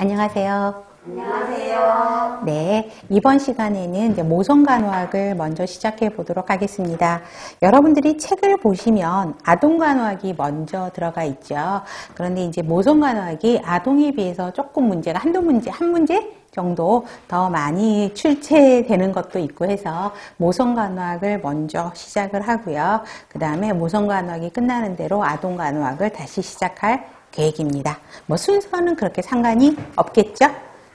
안녕하세요. 안녕하세요. 네, 이번 시간에는 이제 모성간호학을 먼저 시작해 보도록 하겠습니다. 여러분들이 책을 보시면 아동간호학이 먼저 들어가 있죠. 그런데 이제 모성간호학이 아동에 비해서 조금 문제가 한 문제 정도 더 많이 출제되는 것도 있고 해서 모성간호학을 먼저 시작을 하고요. 그 다음에 모성간호학이 끝나는 대로 아동간호학을 다시 시작할 계획입니다. 뭐 순서는 그렇게 상관이 없겠죠?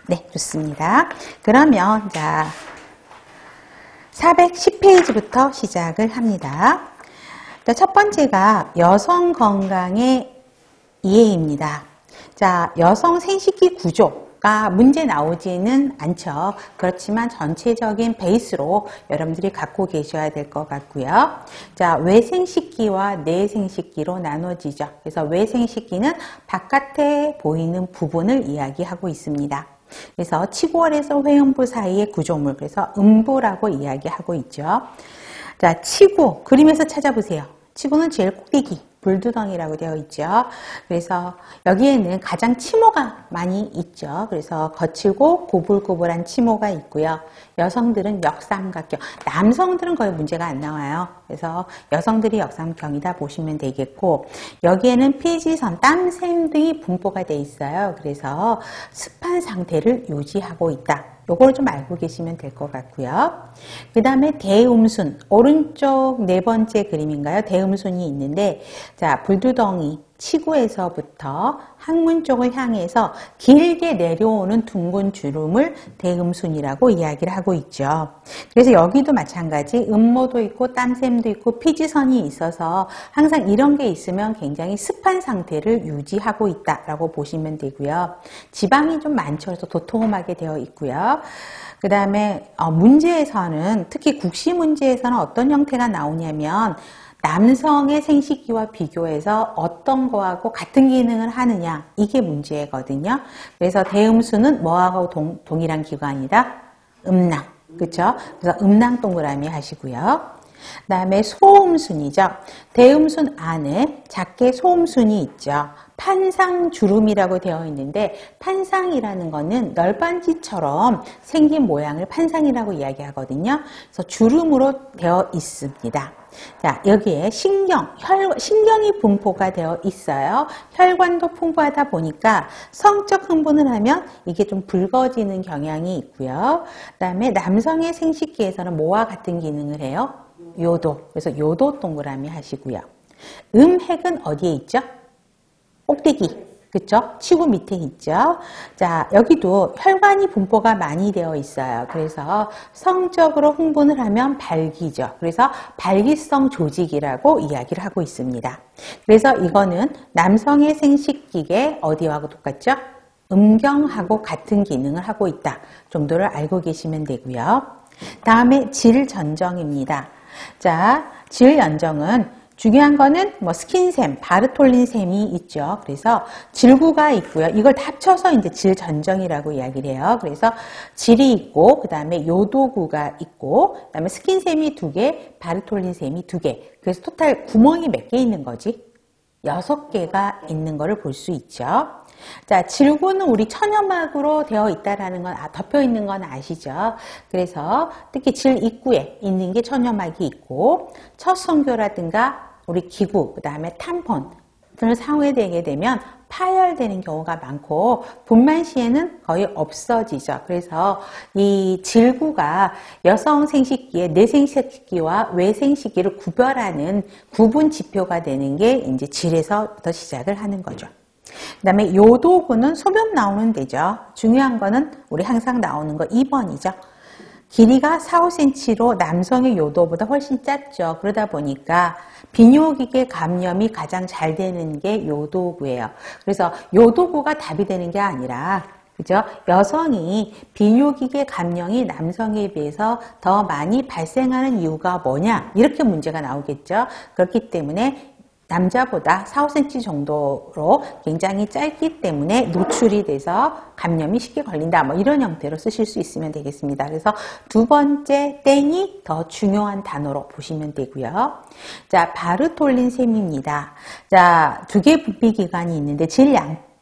네, 좋습니다. 그러면 자 410페이지부터 시작을 합니다. 첫 번째가 여성 건강의 이해입니다. 자, 여성 생식기 구조가 문제 나오지는 않죠. 그렇지만 전체적인 베이스로 여러분들이 갖고 계셔야 될 것 같고요. 자, 외생식기와 내생식기로 나눠지죠. 그래서 외생식기는 바깥에 보이는 부분을 이야기하고 있습니다. 그래서 치골에서 회음부 사이의 구조물, 그래서 음부라고 이야기하고 있죠. 자, 치구, 그림에서 찾아보세요. 치구는 제일 꼭대기, 불두덩이라고 되어 있죠. 그래서 여기에는 가장 치모가 많이 있죠. 그래서 거칠고 고불고불한 치모가 있고요. 여성들은 역삼각형, 남성들은 거의 문제가 안 나와요. 그래서 여성들이 역삼각형이다 보시면 되겠고, 여기에는 피지선, 땀샘들이 분포가 되어 있어요. 그래서 습한 상태를 유지하고 있다. 요걸 좀 알고 계시면 될 것 같고요. 그 다음에 대음순, 오른쪽 네 번째 그림인가요? 대음순이 있는데, 자, 불두덩이, 치구에서부터 항문 쪽을 향해서 길게 내려오는 둥근 주름을 대음순이라고 이야기를 하고 있죠. 그래서 여기도 마찬가지 음모도 있고 땀샘도 있고 피지선이 있어서 항상 이런 게 있으면 굉장히 습한 상태를 유지하고 있다라고 보시면 되고요. 지방이 좀 많죠. 그래서 도톰하게 되어 있고요. 그 다음에 문제에서는, 특히 국시 문제에서는 어떤 형태가 나오냐면 남성의 생식기와 비교해서 어떤 거하고 같은 기능을 하느냐, 이게 문제거든요. 그래서 대음수는 뭐하고 동일한 기관이다? 음낭, 그렇죠? 그래서 음낭 동그라미 하시고요. 그 다음에 소음순이죠. 대음순 안에 작게 소음순이 있죠. 판상주름이라고 되어 있는데, 판상이라는 거는 널빤지처럼 생긴 모양을 판상이라고 이야기하거든요. 그래서 주름으로 되어 있습니다. 자, 여기에 신경이 분포가 되어 있어요. 혈관도 풍부하다 보니까 성적 흥분을 하면 이게 좀 붉어지는 경향이 있고요. 그 다음에 남성의 생식기에서는 뭐와 같은 기능을 해요? 요도. 그래서 요도 동그라미 하시고요. 음핵은 어디에 있죠? 꼭대기. 그쵸? 치구 밑에 있죠? 자, 여기도 혈관이 분포가 많이 되어 있어요. 그래서 성적으로 흥분을 하면 발기죠. 그래서 발기성 조직이라고 이야기를 하고 있습니다. 그래서 이거는 남성의 생식기계 어디하고 똑같죠? 음경하고 같은 기능을 하고 있다 정도를 알고 계시면 되고요. 다음에 질전정입니다. 자, 질연정은 중요한 거는 뭐 스킨샘, 바르톨린샘이 있죠. 그래서 질구가 있고요. 이걸 다 합쳐서 이제 질전정이라고 이야기를 해요. 그래서 질이 있고, 그 다음에 요도구가 있고, 그 다음에 스킨샘이 2개, 바르톨린샘이 2개. 그래서 토탈 구멍이 몇 개 있는 거지? 6개가 있는 거를 볼 수 있죠. 자, 질구는 우리 천여막으로 되어 있다라는 건, 덮여 있는 건 아시죠? 그래서 특히 질 입구에 있는 게 천여막이 있고, 첫 성교라든가 우리 기구, 그 다음에 탐폰을 사용되게 되면 파열되는 경우가 많고 분만 시에는 거의 없어지죠. 그래서 이 질구가 여성 생식기의 내생식기와 외생식기를 구별하는 구분 지표가 되는 게 이제 질에서부터 시작을 하는 거죠. 그 다음에 요도구는 소변 나오는 데죠. 중요한 거는 우리 항상 나오는 거 2번이죠. 길이가 4, 5cm로 남성의 요도보다 훨씬 짧죠. 그러다 보니까 비뇨기계 감염이 가장 잘 되는 게 요도구예요. 그래서 요도구가 답이 되는 게 아니라, 그죠? 여성이 비뇨기계 감염이 남성에 비해서 더 많이 발생하는 이유가 뭐냐? 이렇게 문제가 나오겠죠. 그렇기 때문에 남자보다 4, 5cm 정도로 굉장히 짧기 때문에 노출이 돼서 감염이 쉽게 걸린다. 뭐 이런 형태로 쓰실 수 있으면 되겠습니다. 그래서 두 번째 땡이 더 중요한 단어로 보시면 되고요. 자, 바르톨린샘입니다. 자, 2개의 부피기관이 있는데 제일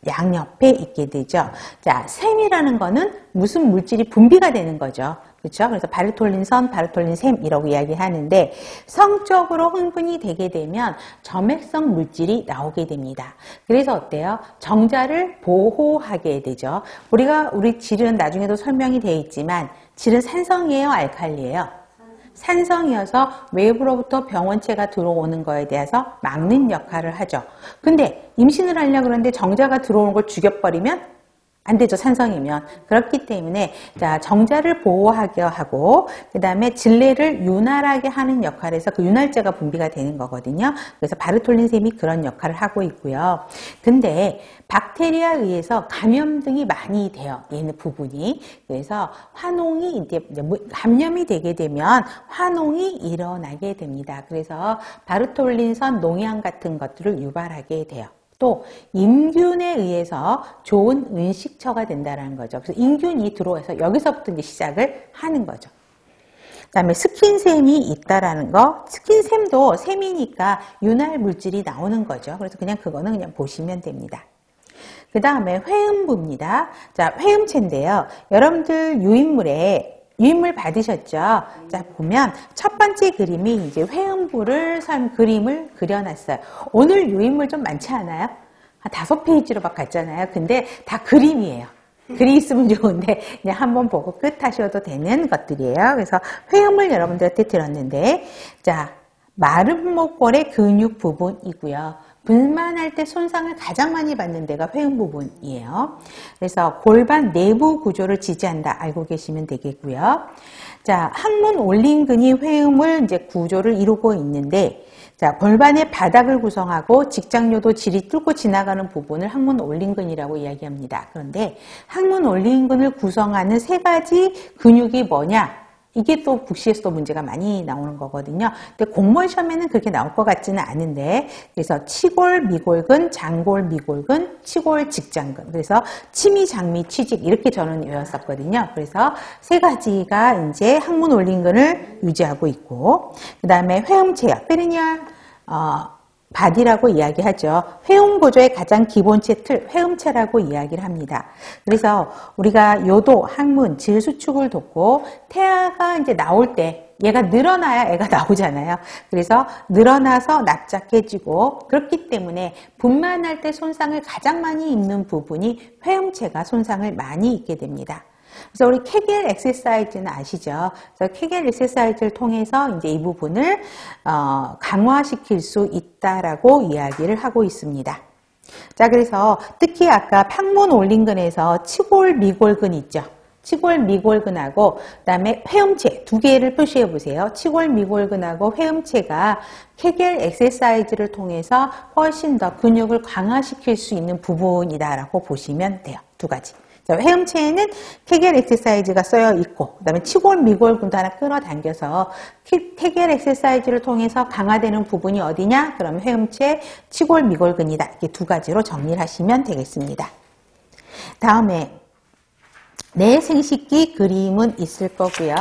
양옆에 있게 되죠. 자, 샘이라는 거는 무슨 물질이 분비가 되는 거죠. 그렇죠? 그래서 바르톨린선, 바르톨린샘이라고 이야기하는데 성적으로 흥분이 되게 되면 점액성 물질이 나오게 됩니다. 그래서 어때요? 정자를 보호하게 되죠. 우리 질은 나중에도 설명이 되어 있지만 질은 산성이에요, 알칼리예요? 산성이어서 외부로부터 병원체가 들어오는 거에 대해서 막는 역할을 하죠. 근데 임신을 하려고 그러는데 정자가 들어오는 걸 죽여버리면 안 되죠, 산성이면. 그렇기 때문에 자, 정자를 보호하게 하고 그 다음에 질내를 윤활하게 하는 역할에서 그 윤활제가 분비가 되는 거거든요. 그래서 바르톨린샘이 그런 역할을 하고 있고요. 근데 박테리아에 의해서 감염 등이 많이 돼요, 얘는 부분이. 그래서 환홍이 이제 감염이 되게 되면 환홍이 일어나게 됩니다. 그래서 바르톨린선 농양 같은 것들을 유발하게 돼요. 또 임균에 의해서 좋은 은식처가 된다는 거죠. 그래서 임균이 들어와서 여기서부터 이제 시작을 하는 거죠. 그 다음에 스킨샘이 있다라는 거. 스킨샘도 샘이니까 윤활 물질이 나오는 거죠. 그래서 그냥 그거는 그냥 보시면 됩니다. 그 다음에 회음부입니다. 자, 회음체인데요. 여러분들 유인물 받으셨죠? 자, 보면 첫 번째 그림이 이제 회음부를 그림을 그려놨어요. 오늘 유인물 좀 많지 않아요? 한 5페이지로 막 갔잖아요. 근데 다 그림이에요. 글이 있으면 좋은데 그냥 한번 보고 끝 하셔도 되는 것들이에요. 그래서 회음을 여러분들한테 들었는데, 자, 마른 목골의 근육 부분이고요. 분만할 때 손상을 가장 많이 받는 데가 회음 부분이에요. 그래서 골반 내부 구조를 지지한다 알고 계시면 되겠고요. 자, 항문 올린근이 회음을 이제 구조를 이루고 있는데, 자, 골반의 바닥을 구성하고 직장요도 질이 뚫고 지나가는 부분을 항문 올린근이라고 이야기합니다. 그런데 항문 올린근을 구성하는 세 가지 근육이 뭐냐? 이게 또 국시에서도 문제가 많이 나오는 거거든요. 근데 공무원 시험에는 그렇게 나올 것 같지는 않은데, 그래서 치골, 미골근, 장골, 미골근, 치골, 직장근. 그래서 치미, 장미, 치직 이렇게 저는 외웠었거든요. 그래서 세 가지가 이제 항문 올린근을 유지하고 있고, 그 다음에 회음체요. 페리니얼 바디라고 이야기하죠. 회음 구조의 가장 기본체 틀, 회음체라고 이야기를 합니다. 그래서 우리가 요도, 항문, 질 수축을 돕고 태아가 이제 나올 때 얘가 늘어나야 애가 나오잖아요. 그래서 늘어나서 납작해지고, 그렇기 때문에 분만할 때 손상을 가장 많이 입는 부분이 회음체가 손상을 많이 입게 됩니다. 그래서 우리 케겔 엑서사이즈는 아시죠? 그래서 케겔 엑서사이즈를 통해서 이제 이 부분을 강화시킬 수 있다라고 이야기를 하고 있습니다. 자, 그래서 특히 아까 항문 올린근에서 치골, 미골근 있죠? 치골, 미골근하고 그다음에 회음체 두 개를 표시해 보세요. 치골, 미골근하고 회음체가 케겔 엑서사이즈를 통해서 훨씬 더 근육을 강화시킬 수 있는 부분이다라고 보시면 돼요. 두 가지. 회음체에는 케겔 엑서사이즈가 쓰여 있고, 그 다음에 치골, 미골근도 하나 끌어당겨서 케겔 엑서사이즈를 통해서 강화되는 부분이 어디냐? 그러면 회음체, 치골, 미골근이다. 이렇게 두 가지로 정리를 하시면 되겠습니다. 다음에 내 생식기 그림은 있을 거고요.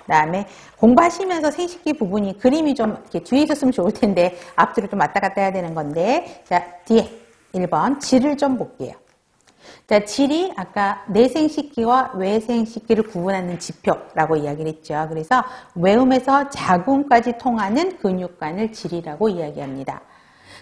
그 다음에 공부하시면서 생식기 부분이 그림이 좀 이렇게 뒤에 있었으면 좋을 텐데 앞뒤로 좀 왔다 갔다 해야 되는 건데, 자, 뒤에 1번 질을 좀 볼게요. 자, 질이 아까 내생식기와 외생식기를 구분하는 지표라고 이야기를 했죠. 그래서 외음에서 자궁까지 통하는 근육관을 질이라고 이야기합니다.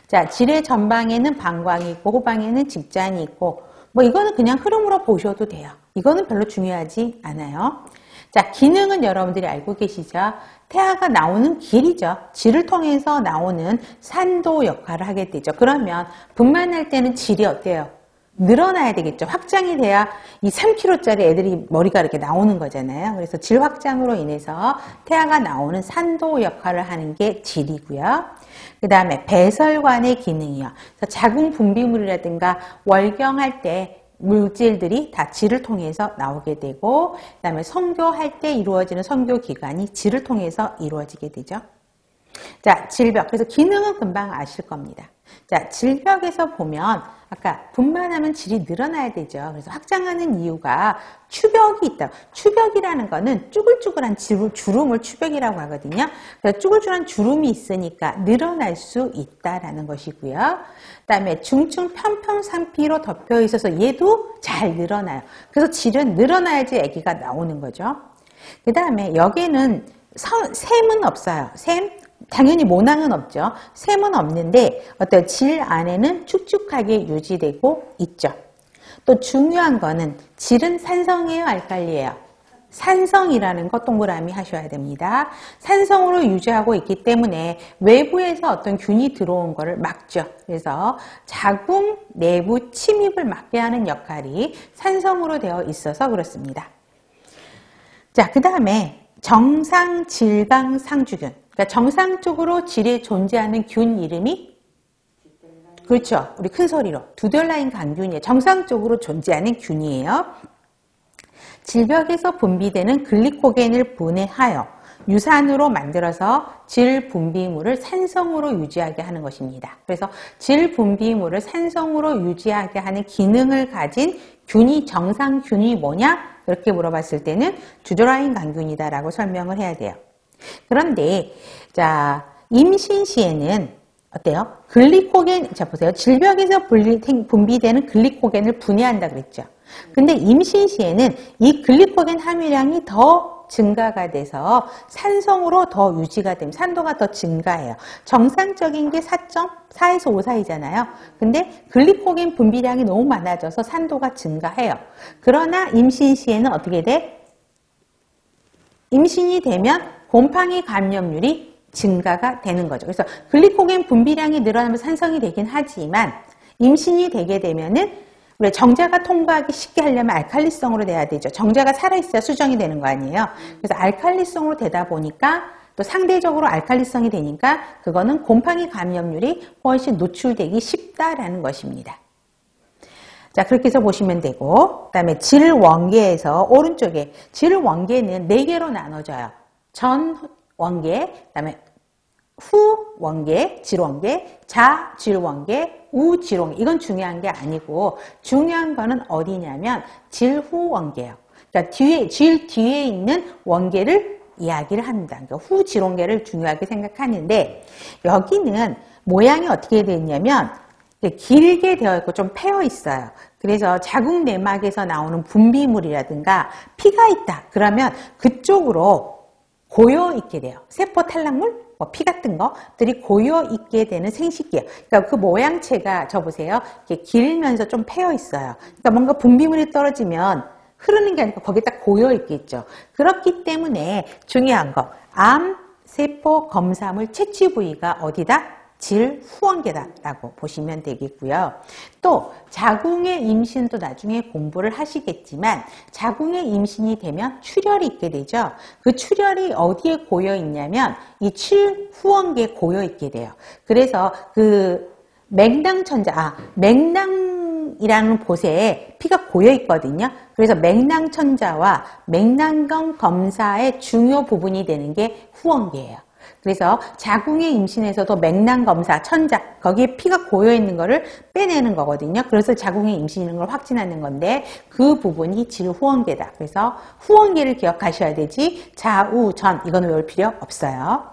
자, 질의 전방에는 방광이 있고 호방에는 직잔이 있고, 뭐 이거는 그냥 흐름으로 보셔도 돼요. 이거는 별로 중요하지 않아요. 자, 기능은 여러분들이 알고 계시죠? 태아가 나오는 길이죠. 질을 통해서 나오는 산도 역할을 하게 되죠. 그러면 분만할 때는 질이 어때요? 늘어나야 되겠죠. 확장이 돼야 이 3kg짜리 애들이 머리가 이렇게 나오는 거잖아요. 그래서 질 확장으로 인해서 태아가 나오는 산도 역할을 하는 게 질이고요. 그 다음에 배설관의 기능이요. 그래서 자궁 분비물이라든가 월경할 때 물질들이 다 질을 통해서 나오게 되고, 그 다음에 성교할 때 이루어지는 성교기관이 질을 통해서 이루어지게 되죠. 자, 질벽. 그래서 기능은 금방 아실 겁니다. 자, 질벽에서 보면 아까 분만하면 질이 늘어나야 되죠. 그래서 확장하는 이유가 추벽이 있다. 추벽이라는 거는 쭈글쭈글한 주름을 추벽이라고 하거든요. 그래서 쭈글쭈글한 주름이 있으니까 늘어날 수 있다라는 것이고요. 그다음에 중층 편평상피로 덮여 있어서 얘도 잘 늘어나요. 그래서 질은 늘어나야지 아기가 나오는 거죠. 그다음에 여기는 샘은 없어요. 샘 당연히 모낭은 없죠. 샘은 없는데 어떤 질 안에는 축축하게 유지되고 있죠. 또 중요한 거는 질은 산성이에요, 알칼리예요? 산성이라는 거 동그라미 하셔야 됩니다. 산성으로 유지하고 있기 때문에 외부에서 어떤 균이 들어온 거를 막죠. 그래서 자궁 내부 침입을 막게 하는 역할이 산성으로 되어 있어서 그렇습니다. 자, 그 다음에 정상 질강 상주균. 그러니까 정상적으로 질에 존재하는 균 이름이 그렇죠. 우리 큰 소리로 두덜라인 강균이에요. 정상적으로 존재하는 균이에요. 질벽에서 분비되는 글리코겐을 분해하여 유산으로 만들어서 질 분비물을 산성으로 유지하게 하는 것입니다. 그래서 질 분비물을 산성으로 유지하게 하는 기능을 가진 균이 정상균이 뭐냐? 이렇게 물어봤을 때는 두덜라인 강균이다라고 설명을 해야 돼요. 그런데 자 임신 시에는 어때요? 글리코겐, 자 보세요. 질벽에서 분비되는 글리코겐을 분해한다 그랬죠. 근데 임신 시에는 이 글리코겐 함유량이 더 증가가 돼서 산성으로 더 유지가 됩니다. 산도가 더 증가해요. 정상적인 게 4.4에서 5 사이잖아요. 근데 글리코겐 분비량이 너무 많아져서 산도가 증가해요. 그러나 임신 시에는 어떻게 돼? 임신이 되면 곰팡이 감염률이 증가가 되는 거죠. 그래서 글리코겐 분비량이 늘어나면 산성이 되긴 하지만 임신이 되게 되면은 우리 정자가 통과하기 쉽게 하려면 알칼리성으로 돼야 되죠. 정자가 살아있어야 수정이 되는 거 아니에요. 그래서 알칼리성으로 되다 보니까 또 상대적으로 알칼리성이 되니까 그거는 곰팡이 감염률이 훨씬 노출되기 쉽다라는 것입니다. 자, 그렇게 해서 보시면 되고, 그 다음에 질원계에서 오른쪽에 질원계는 4개로 나눠져요. 전원계, 그 다음에 후원계, 질원계, 자질원계, 우질원계. 이건 중요한 게 아니고 중요한 거는 어디냐면 질후원계예요. 그러니까 질 뒤에 있는 원계를 이야기를 합니다. 그러니까 후질원계를 중요하게 생각하는데 여기는 모양이 어떻게 되어 있냐면 길게 되어 있고 좀 패여 있어요. 그래서 자궁 내막에서 나오는 분비물이라든가 피가 있다. 그러면 그쪽으로 고여있게 돼요. 세포 탈락물, 피 같은 것들이 고여있게 되는 생식기예요. 그러니까 그 모양체가 저 보세요. 이렇게 길면서 좀 패여 있어요. 그러니까 뭔가 분비물이 떨어지면 흐르는 게 아니고 거기에 딱 고여있겠죠. 그렇기 때문에 중요한 거, 암 세포 검사물 채취 부위가 어디다? 질후원계다라고 보시면 되겠고요. 또 자궁의 임신도 나중에 공부를 하시겠지만 자궁의 임신이 되면 출혈이 있게 되죠. 그 출혈이 어디에 고여 있냐면 이 질후원계에 고여 있게 돼요. 그래서 그 맥낭이라는 곳에 피가 고여 있거든요. 그래서 맥낭천자와 맥낭경 검사의 중요 부분이 되는 게 후원계예요. 그래서 자궁의 임신에서도 맥낭검사, 천자, 거기에 피가 고여있는 거를 빼내는 거거든요. 그래서 자궁의 임신인 걸 확진하는 건데 그 부분이 질후원계다. 그래서 후원계를 기억하셔야 되지 좌우, 전 이건 외울 필요 없어요.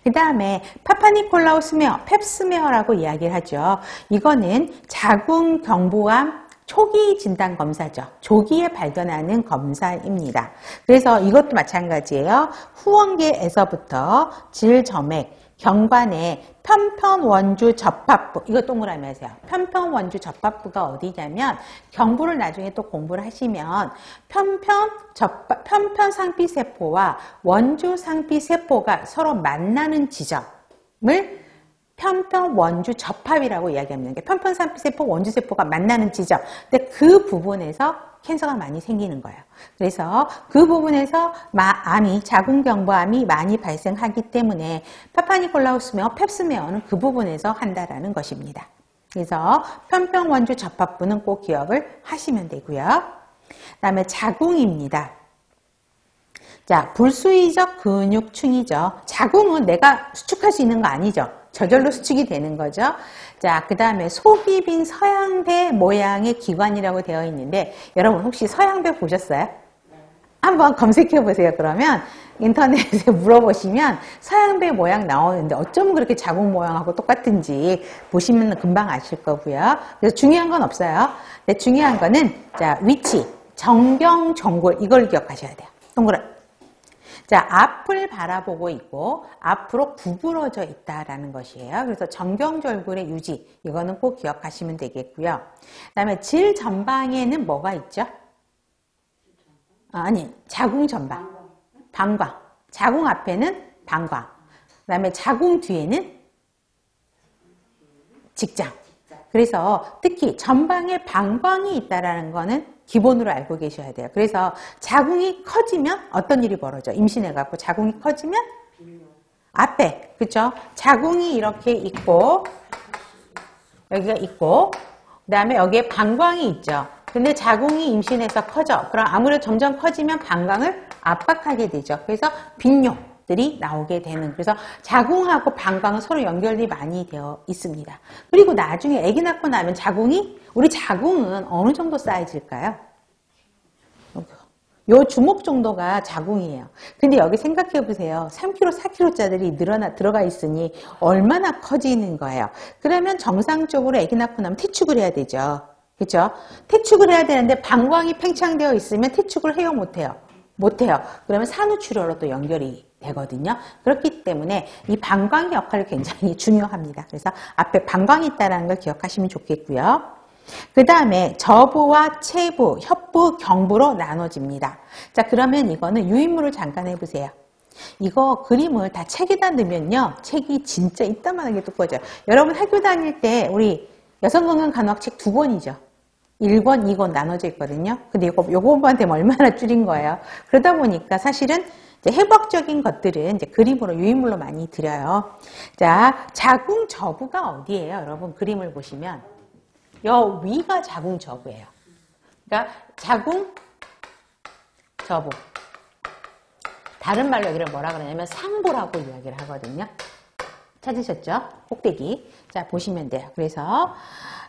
그 다음에 파파니콜라우 스메어, 펩스메어라고 이야기를 하죠. 이거는 자궁 경부암 초기 진단 검사죠. 조기에 발견하는 검사입니다. 그래서 이것도 마찬가지예요. 후원계에서부터 질점액, 경관의 편편원주 접합부, 이거 동그라미 하세요. 편편원주 접합부가 어디냐면 경부를 나중에 또 공부를 하시면 편편상피세포와 원주상피세포가 서로 만나는 지점을 편편원주 접합이라고 이야기합니다. 편편상피세포, 원주세포가 만나는 지점. 근데 그 부분에서 캔서가 많이 생기는 거예요. 그래서 그 부분에서 자궁경부암이 많이 발생하기 때문에 파파니콜라우스메어, 펩스메어는 그 부분에서 한다라는 것입니다. 그래서 편편원주 접합부는 꼭 기억을 하시면 되고요. 그 다음에 자궁입니다. 자, 불수의적 근육층이죠. 자궁은 내가 수축할 수 있는 거 아니죠. 저절로 수축이 되는 거죠. 자, 그 다음에 속이 빈 서양배 모양의 기관이라고 되어 있는데, 여러분 혹시 서양배 보셨어요? 한번 검색해 보세요. 그러면 인터넷에 물어보시면 서양배 모양 나오는데 어쩜 그렇게 자궁 모양하고 똑같은지 보시면 금방 아실 거고요. 그래서 중요한 건 없어요. 근데 중요한 거는 자, 위치, 정경정골, 이걸 기억하셔야 돼요. 동그란. 자, 앞을 바라보고 있고 앞으로 구부러져 있다라는 것이에요. 그래서 정경절골의 유지, 이거는 꼭 기억하시면 되겠고요. 그 다음에 질 전방에는 뭐가 있죠? 아니, 자궁 전방, 방광. 자궁 앞에는 방광. 그 다음에 자궁 뒤에는 직장. 그래서 특히 전방에 방광이 있다라는 거는 기본으로 알고 계셔야 돼요. 그래서 자궁이 커지면 어떤 일이 벌어져? 임신해갖고 자궁이 커지면 앞에, 그쵸? 자궁이 이렇게 있고 여기가 있고 그 다음에 여기에 방광이 있죠. 근데 자궁이 임신해서 커져. 그럼 아무래도 점점 커지면 방광을 압박하게 되죠. 그래서 빈뇨들이 나오게 되는. 그래서 자궁하고 방광은 서로 연결이 많이 되어 있습니다. 그리고 나중에 아기 낳고 나면 우리 자궁은 어느 정도 사이즈일까요? 요 주먹 정도가 자궁이에요. 근데 여기 생각해 보세요. 3kg, 4kg짜리들이 들어가 있으니 얼마나 커지는 거예요. 그러면 정상적으로 아기 낳고 나면 퇴축을 해야 되죠. 그렇죠? 퇴축을 해야 되는데 방광이 팽창되어 있으면 퇴축을 해요, 못해요? 못해요. 그러면 산후출혈로 또 연결이 되거든요. 그렇기 때문에 이 방광의 역할이 굉장히 중요합니다. 그래서 앞에 방광이 있다는 걸 기억하시면 좋겠고요. 그 다음에 저부와 체부, 협부, 경부로 나눠집니다. 자, 그러면 이거는 유인물을 잠깐 해보세요. 이거 그림을 다 책에다 넣으면요, 책이 진짜 이따만하게 두꺼워져요. 여러분 학교 다닐 때 우리 여성건강간호학 책 2권이죠. 1권, 2권 나눠져 있거든요. 근데 요거만 되면 얼마나 줄인 거예요. 그러다 보니까 사실은 이제 해부학적인 것들은 이제 그림으로, 유인물로 많이 드려요. 자, 자궁 저부가 어디예요? 여러분 그림을 보시면 여 위가 자궁 저부예요. 그러니까 자궁 저부. 다른 말로 여기를 뭐라 그러냐면 상부라고 이야기를 하거든요. 찾으셨죠? 꼭대기. 자, 보시면 돼요. 그래서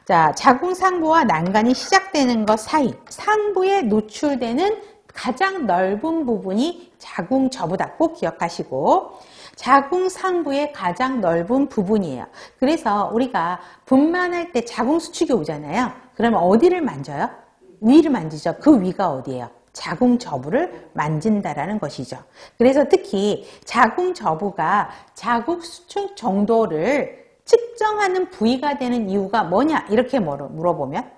자, 자궁 상부와 난간이 시작되는 것 사이, 상부에 노출되는 가장 넓은 부분이 자궁 저부다. 꼭 기억하시고, 자궁 상부의 가장 넓은 부분이에요. 그래서 우리가 분만할 때 자궁 수축이 오잖아요. 그러면 어디를 만져요? 위를 만지죠. 그 위가 어디예요? 자궁 저부를 만진다라는 것이죠. 그래서 특히 자궁 저부가 자궁 수축 정도를 측정하는 부위가 되는 이유가 뭐냐? 이렇게 물어보면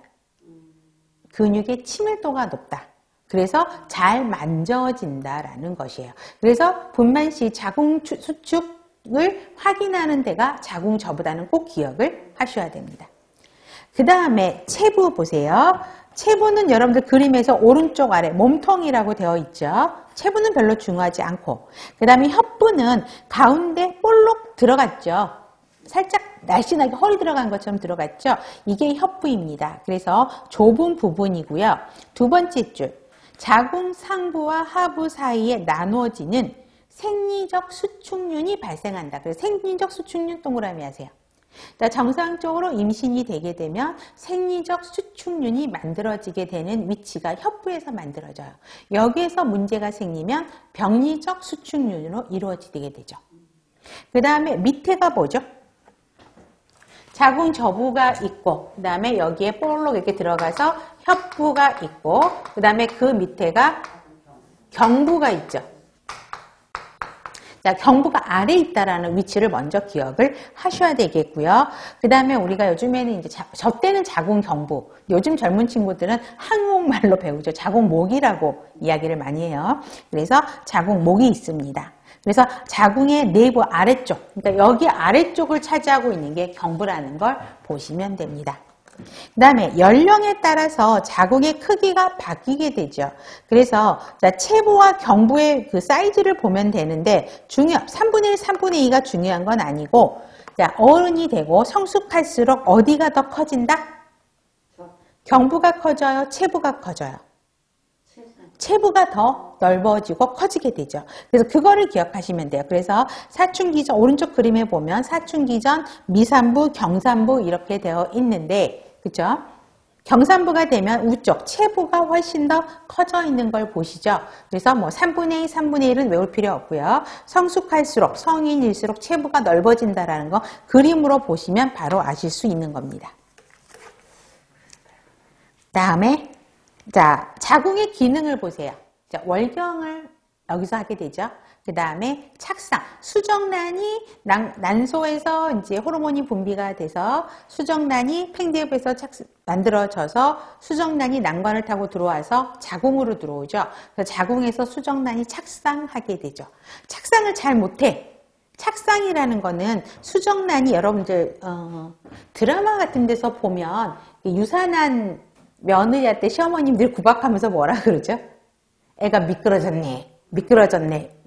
근육의 친밀도가 높다. 그래서 잘 만져진다라는 것이에요. 그래서 분만 시 자궁 수축을 확인하는 데가 자궁 저부다는 꼭 기억을 하셔야 됩니다. 그 다음에 체부 보세요. 체부는 여러분들 그림에서 오른쪽 아래 몸통이라고 되어 있죠. 체부는 별로 중요하지 않고, 그 다음에 협부는 가운데 볼록 들어갔죠. 살짝 날씬하게 허리 들어간 것처럼 들어갔죠. 이게 협부입니다. 그래서 좁은 부분이고요. 두 번째 줄, 자궁 상부와 하부 사이에 나누어지는 생리적 수축륜이 발생한다. 그래서 생리적 수축륜 동그라미 하세요. 정상적으로 임신이 되게 되면 생리적 수축륜이 만들어지게 되는 위치가 협부에서 만들어져요. 여기에서 문제가 생기면 병리적 수축륜으로 이루어지게 되죠. 그 다음에 밑에가 뭐죠? 자궁 저부가 있고, 그 다음에 여기에 볼록 이렇게 들어가서 협부가 있고, 그 다음에 그 밑에가 경부가 있죠. 자, 경부가 아래에 있다라는 위치를 먼저 기억을 하셔야 되겠고요. 그 다음에 우리가 요즘에는 이제 저 때는 자궁 경부, 요즘 젊은 친구들은 한국말로 배우죠. 자궁목이라고 이야기를 많이 해요. 그래서 자궁목이 있습니다. 그래서 자궁의 내부 아래쪽, 그러니까 여기 아래쪽을 차지하고 있는 게 경부라는 걸 보시면 됩니다. 그 다음에 연령에 따라서 자궁의 크기가 바뀌게 되죠. 그래서 체부와 경부의 그 사이즈를 보면 되는데 3분의 1, 3분의 2가 중요한 건 아니고, 자, 어른이 되고 성숙할수록 어디가 더 커진다? 경부가 커져요? 체부가 커져요? 체부가 더 넓어지고 커지게 되죠. 그래서 그거를 기억하시면 돼요. 그래서 사춘기 전, 오른쪽 그림에 보면 사춘기 전, 미산부, 경산부 이렇게 되어 있는데, 그죠? 경산부가 되면 우쪽 체부가 훨씬 더 커져 있는 걸 보시죠. 그래서 뭐 3분의 2, 3분의 1은 외울 필요 없고요. 성숙할수록, 성인일수록 체부가 넓어진다라는 거 그림으로 보시면 바로 아실 수 있는 겁니다. 다음에 자, 자궁의 기능을 보세요. 자, 월경을 여기서 하게 되죠. 그 다음에 착상, 수정란이 난소에서 이제 호르몬이 분비가 돼서 수정란이 팽대부에서 만들어져서 수정란이 난관을 타고 들어와서 자궁으로 들어오죠. 그래서 자궁에서 수정란이 착상하게 되죠. 착상을 잘 못해. 착상이라는 거는 수정란이 여러분들 드라마 같은 데서 보면 유산한 며느리한테 시어머님들 구박하면서 뭐라 그러죠? 애가 미끄러졌네.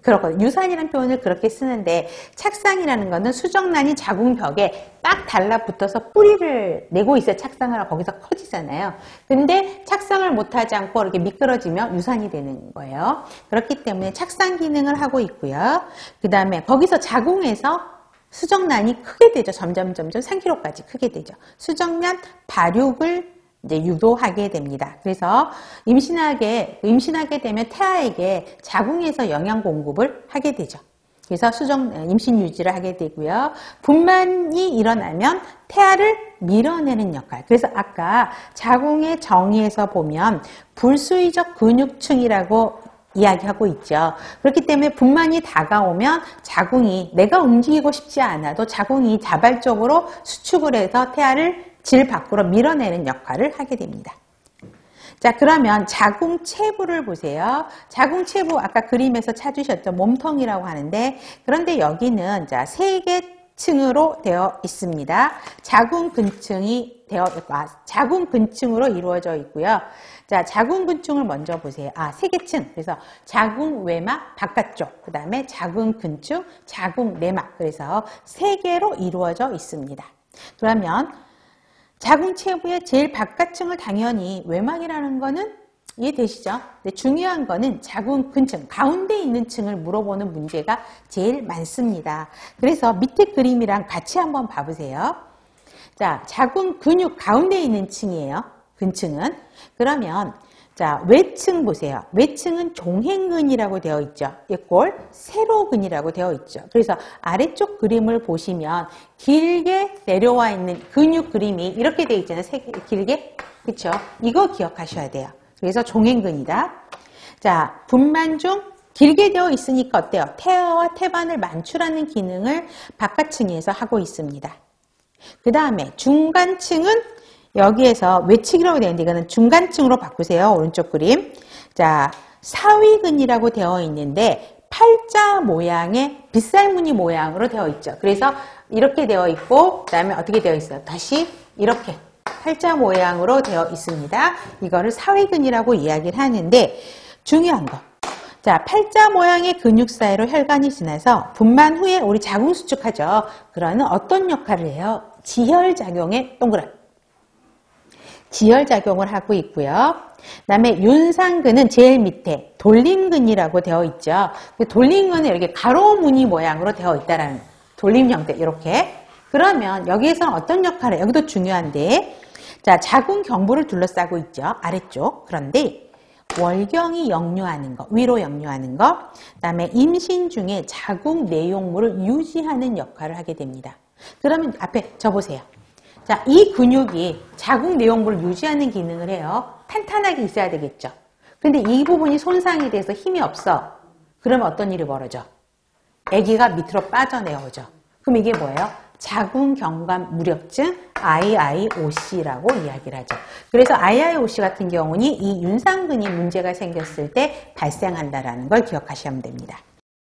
그렇거든요. 유산이라는 표현을 그렇게 쓰는데 착상이라는 거는 수정란이 자궁벽에 딱 달라붙어서 뿌리를 내고 있어야 착상을 하고 거기서 커지잖아요. 근데 착상을 못하지 않고 이렇게 미끄러지면 유산이 되는 거예요. 그렇기 때문에 착상 기능을 하고 있고요. 그 다음에 거기서 자궁에서 수정란이 크게 되죠. 점점 3kg까지 크게 되죠. 수정란 발육을 이제 유도하게 됩니다. 그래서 임신하게 되면 태아에게 자궁에서 영양 공급을 하게 되죠. 그래서 임신 유지를 하게 되고요. 분만이 일어나면 태아를 밀어내는 역할. 그래서 아까 자궁의 정의에서 보면 불수의적 근육층이라고 이야기하고 있죠. 그렇기 때문에 분만이 다가오면 자궁이 내가 움직이고 싶지 않아도 자궁이 자발적으로 수축을 해서 태아를 질 밖으로 밀어내는 역할을 하게 됩니다. 자, 그러면 자궁체부를 보세요. 자궁체부 아까 그림에서 찾으셨죠. 몸통이라고 하는데 그런데 여기는 자, 3개층으로 되어 있습니다. 자궁근층으로 이루어져 있고요. 자, 자궁근층을 먼저 보세요. 3개층. 그래서 자궁외막 바깥쪽, 그 다음에 자궁근층, 자궁내막. 그래서 3개로 이루어져 있습니다. 그러면 자궁체부의 제일 바깥층을 당연히 외막이라는 거는 이해되시죠? 근데 중요한 거는 자궁근층, 가운데 있는 층을 물어보는 문제가 제일 많습니다. 그래서 밑에 그림이랑 같이 한번 봐보세요. 자, 자궁근육 가운데 있는 층이에요. 근층은. 그러면 자, 외층 보세요. 외층은 종횡근이라고 되어 있죠. 얘꼴 세로근이라고 되어 있죠. 그래서 아래쪽 그림을 보시면 길게 내려와 있는 근육 그림이 이렇게 되어 있잖아요. 길게. 그렇죠? 이거 기억하셔야 돼요. 그래서 종횡근이다. 자, 분만 중 길게 되어 있으니까 어때요? 태아와 태반을 만출하는 기능을 바깥층에서 하고 있습니다. 그 다음에 중간층은 여기에서 외측이라고 되어 있는데 이거는 중간층으로 바꾸세요. 오른쪽 그림. 자, 사위근이라고 되어 있는데 팔자 모양의 빗살무늬 모양으로 되어 있죠. 그래서 이렇게 되어 있고 그 다음에 어떻게 되어 있어요? 다시 이렇게 팔자 모양으로 되어 있습니다. 이거를 사위근이라고 이야기를 하는데 중요한 거. 자, 팔자 모양의 근육 사이로 혈관이 지나서 분만 후에 우리 자궁 수축하죠. 그러는 어떤 역할을 해요? 지혈작용의 동그란 지혈작용을 하고 있고요. 그 다음에 윤상근은 제일 밑에 돌림근이라고 되어 있죠. 돌림근은 이렇게 가로무늬 모양으로 되어 있다라는 돌림 형태 이렇게. 그러면 여기에서는 어떤 역할을 해요? 여기도 중요한데 자, 자궁 경부를 둘러싸고 있죠. 아래쪽. 그런데 월경이 역류하는 거, 위로 역류하는 거, 그 다음에 임신 중에 자궁 내용물을 유지하는 역할을 하게 됩니다. 그러면 앞에 저 보세요. 자, 이 근육이 자궁 내용물을 유지하는 기능을 해요. 탄탄하게 있어야 되겠죠. 근데 이 부분이 손상이 돼서 힘이 없어. 그러면 어떤 일이 벌어져? 아기가 밑으로 빠져내어져. 그럼 이게 뭐예요? 자궁경관 무력증 IIOC라고 이야기를 하죠. 그래서 IIOC 같은 경우는 이 윤상근이 문제가 생겼을 때 발생한다는 걸 기억하시면 됩니다.